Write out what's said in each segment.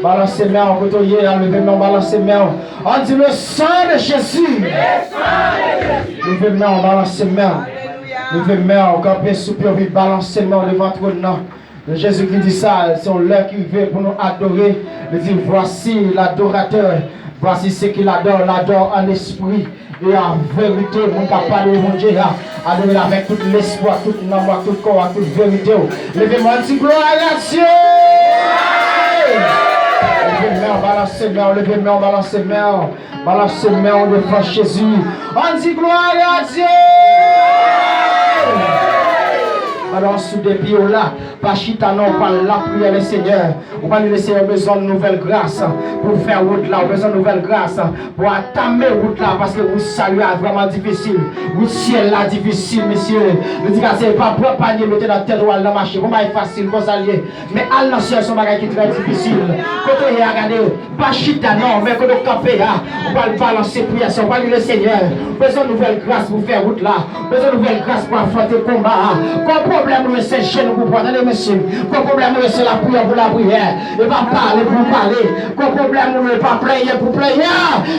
Balance ses mains, on peut lever main, balance ses mains. On dit le sang de Jésus. Levez main, on balance ses mains. Levez main, on campe sous pied, balance ses mains devant votre nom. Jésus qui dit ça, c'est l'heure qui veut pour nous adorer. Il dit voici l'adorateur. Voici ce qu'il adore, l'adore en esprit et en vérité. Mon capable de mon Dieu, adorer avec tout l'espoir, tout l'amour, tout corps, toute vérité. Levez-moi un petit gloire à Dieu. Levez-moi, balancez main, levez-moi, balancez main, balancez main devant Jésus. On dit gloire à Dieu. Alors, sous des pieds là, pas chita non, pas la prière le Seigneur. On va lui laisser besoin de nouvelles grâces pour faire route là, besoin de nouvelles grâces pour attamer route là, parce que vous saluez vraiment difficile. Vous ciel là difficile, monsieur. Le dit que c'est pas pour panier, mettez dans tête ou à la marcher. Comment est facile, comme ça lié. Mais à la seule son bagage qui est très difficile. Quand on y a regardé, pas chita non, mais quand on campe, on va le balancer prière, on va lui le Seigneur. Besoin de nouvelles grâces pour faire route là, besoin de nouvelles grâces pour affronter le combat. problème, c'est chez nous pour prendre les messieurs. Quoi problème, c'est la prière pour la prière. Il va parler pour parler. Quoi problème, n'est pas prier pour prier.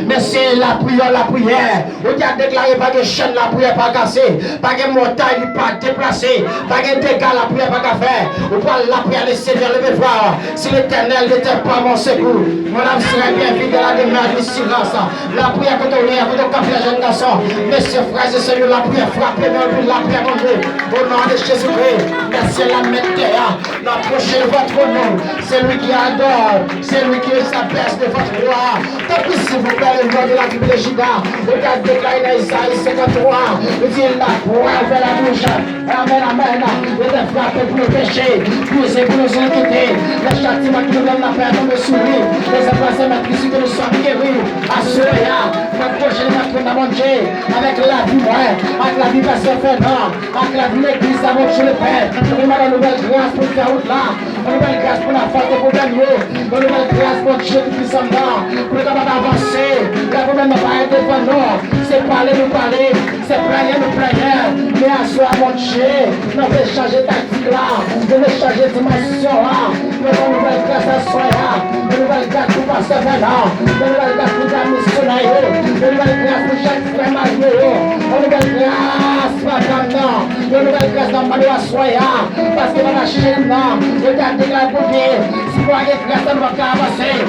Mais c'est la prière, la prière. On a déclaré pas de chaîne, la prière pas cassée. Pas de montagne, pas déplacée. Pas de dégâts, la prière pas qu'à faire. On prend la prière, le Seigneur, le voir. Si l'Éternel n'était pas mon secours, mon âme serait bien vide de la demeure du silence. La prière que tu as, que tu as fait, jeune garçon. Messieurs, frères et sœurs, la prière frappée, la prière mon Dieu. Au nom de Jésus-Christ, merci la météo. L'approchez de votre nom. C'est lui qui adore. C'est lui qui s'abaisse de votre gloire. Tant pis si vous parlez le nom de la Bible de Judas. Regarde déclaré dans Isaïe 53. Il dit la poire vers la bouche. Amen, amen. Il est frappé pour le péché. Puis pour nos iniquités. Le châtiment qui nous donne la paix dans le souris. Les embrassés maîtrisés que nous sommes guéris. Assurez-la. M'approchez de notre nom à manger. Avec la vie, avec la vie pasteur Fernand. Avec la vie l'église à votre le Père. On demande une nouvelle grâce pour faire route là. Une nouvelle grâce pour la force des problèmes. Une nouvelle grâce pour Dieu qui puisse en bas. Pour le capable d'avancer. La problème n'a pas été devant nous. C'est parler, nous parler. C'est prier, nous prier. Mais à soi, mon Dieu. Nous devons changer tactique là. Nous devons changer dimension là. Nous avons une nouvelle grâce à soi là. Une nouvelle grâce pour pasteur Fernand. Une nouvelle grâce pour la missionnaire. Une nouvelle grâce pour chaque frère marié. Une nouvelle grâce pour maintenant. Une nouvelle grâce dans le à soi là. Parce que dans la chaîne là. Regardez la beauté. Si vous avez grâce, on va avancer.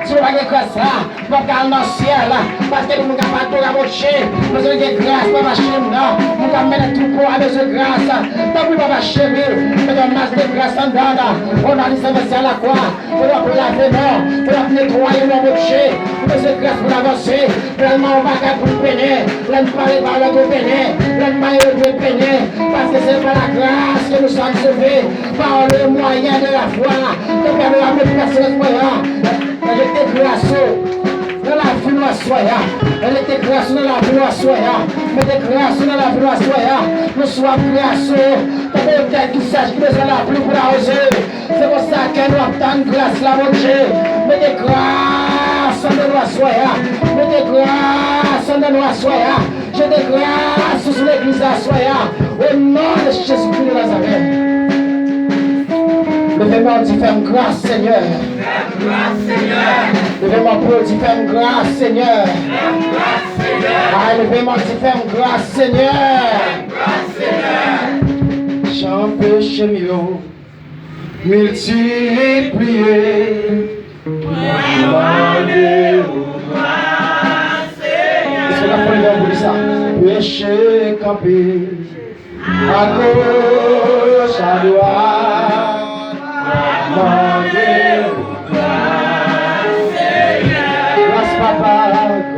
Si vous avez grâce là, vous allez aller dans le ciel là. Parce que nous n'avons pas tout à marcher. Nous avons des grâces pour marcher là. Nous avons mis tout pour avoir des grâces. Tant que nous avons chéri, nous avons masse de grâce en dedans. On a dit ça à la croix. On va pour la vénère. On va nettoyer nos marchés. Nous avons grâce pour avancer. Vraiment, on va pour le peiner. L'un parler par le peiner. L'un parler le peiner. Parce que c'est par la grâce que nous sommes sauvés. Par le moyen de la foi. Que permet la personne moyen. Elle était grâce dans la vie de la soya. Elle était grâce dans la vie de la soya. Mais était grâce dans la vie de la soya. Nous sommes grâce. T'as des têtes qui sachent qui besoin la pluie pour arroser. C'est pour ça qu'elle nous obtient grâce la manger. Mais des grâces dans la soya. Mais des grâces dans la soya. J'ai des grâces sur l'église de la soya. Au nom de Jésus-Christ de Nazareth. Levez-moi, dis fais grâce, Seigneur. Fais grâce, Seigneur. Levez-moi, pour dis fais grâce, Seigneur. Fais grâce, Seigneur. Levez-moi, dis fais grâce, Seigneur. Fais grâce, Seigneur. J'en péché mieux, multiplié. Demandez au grâce, Seigneur. Est-ce que la folie va vous dire ça? Péché campé, à gauche, à droite. Demandez au grâce, Seigneur. Grâce, papa,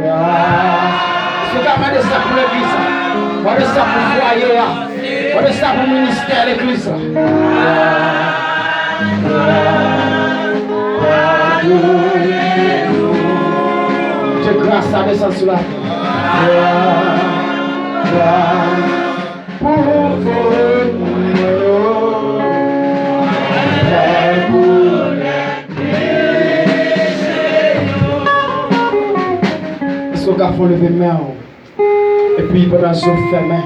grâce. Est-ce que tu as demandé ça pour l'église? On a ça pour le foyer. On a ça pour le ministère de l'église. Dieu grâce à descendre sur la pour vous. Est-ce qu'on a fait lever main? Et puis pendant ce fait main.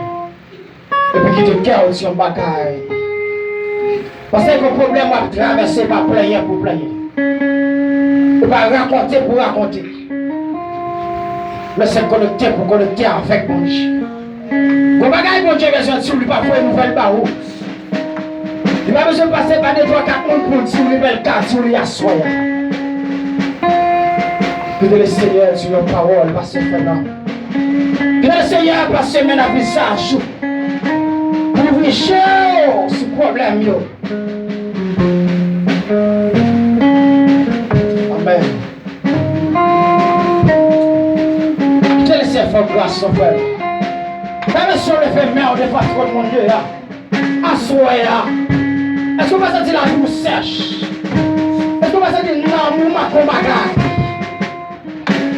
Et puis qui te cœur sur le bagaille. Parce que le problème à traverser, pas plaigner pour plaigner. Et pas raconter pour raconter. Mais c'est connecter pour connecter avec mon Dieu. Quand bagaille mon Dieu besoin de sur lui parfois une nouvelle barreau. Il va besoin de passer par des 3-4 mondes pour dire une nouvelle carte sur lui à soi. Que le Seigneur sur nos paroles passe maintenant. Que le Seigneur passe maintenant à visage. Pour ouvrir chaud ce problème. Amen. Je te laisse faire grâce, son frère. Même si on le fait merde, on ne fait pas trop de mon Dieu là. Assoya. Est-ce qu'on va sentir la boue sèche? Est-ce qu'on va sentir l'amour ma combat?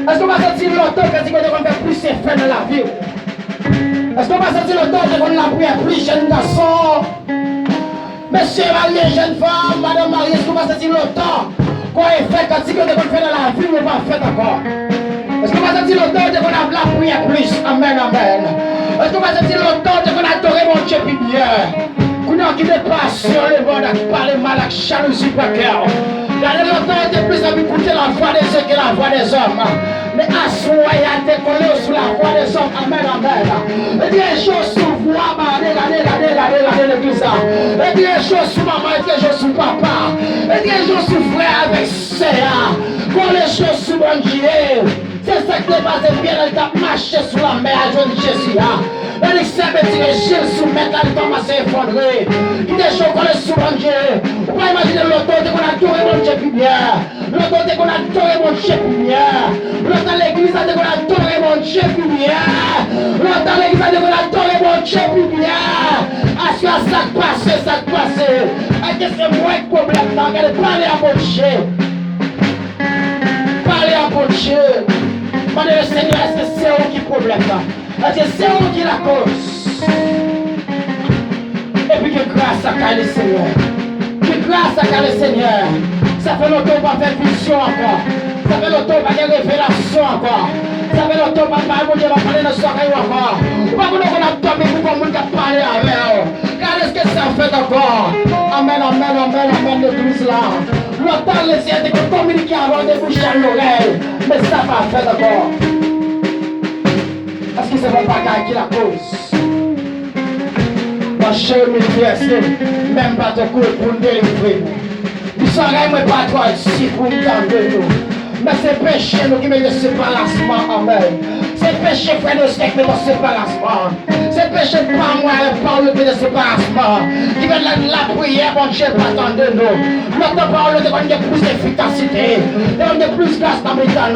Est-ce qu'on va sentir longtemps que on va faire plus de faire dans la vie? Est-ce qu'on va sentir longtemps que on la prière plus jeune garçon? Monsieur marié, jeune femme, madame mariée, est-ce qu'on va sentir longtemps qu'on a fait quand on fait dans la vie, on va faire encore? Est-ce qu'on va sentir longtemps qu'on a la prière plus? Amen, amen. Est-ce qu'on va sentir longtemps qu'on a adoré mon Dieu puis bien? qui dépasse sur le bord qui parle mal avec jalousie par cœur. Regardez longtemps, il plus envie d'écouter la voix des hommes que la voix des hommes. Mais à ce moment, il a été collé sur la voix des hommes. Amen, amen. Et des choses sous voix, regardez l'église. Et des choses sous maman, et des choses sous papa. Et des choses sous frère avec sœur. Quand les choses sous bon Dieu. C'est ça qui est passé bien, elle a marché sous la mer à Jean Jésus. Elle s'est tiré Jésus, maintenant elle commence à s'effondrer. Il est chaud qu'on est sous mon Dieu. Vous pouvez imaginer l'autorité qu'on a adoré mon Dieu plus bien. L'autorité qu'on a adoré mon Dieu plus bien. L'autorité l'église a dit qu'on a adoré mon Dieu plus bien. L'autorité l'église a dit qu'on a adoré mon Dieu plus bien. Est-ce que ça passe, ça passe. Est-ce que c'est moi le problème? Non, regardez, parlez à mon Dieu. Parlez à mon Dieu. Demandez le Seigneur, est-ce que c'est où qui est le problème là? Est-ce que c'est où qui est la cause? Et puis que grâce à le Seigneur. Que grâce à le Seigneur. Ça fait longtemps qu'on va faire vision encore. Ça fait longtemps qu'on va faire révélation encore. Ça fait longtemps qu'on va parler, mon Dieu va parler dans son oreille encore. Ou pas qu'on a dormi pour qu'on puisse parler avec eux. Regardez ce que ça fait encore. Amen, amen, amen, amen, l'église là. Longtemps les yeux étaient communiqués avant de boucher à l'oreille. Mais ça va faire d'abord. Est-ce que c'est votre bagaille qui est la cause? Mon cher ministre, même pas de coup pour nous délivrer. Nous sommes pas toi ici pour nous tendre nous. Mais c'est péché nous qui met le séparasement. Amen. C'est péché frère de qui met le séparasement. C'est péché pas moi par le de séparasement. Qui met la prière, mon Dieu, pas attendre nous. Notre parole de plus d'efficacité. De plus grâce dans mes talents.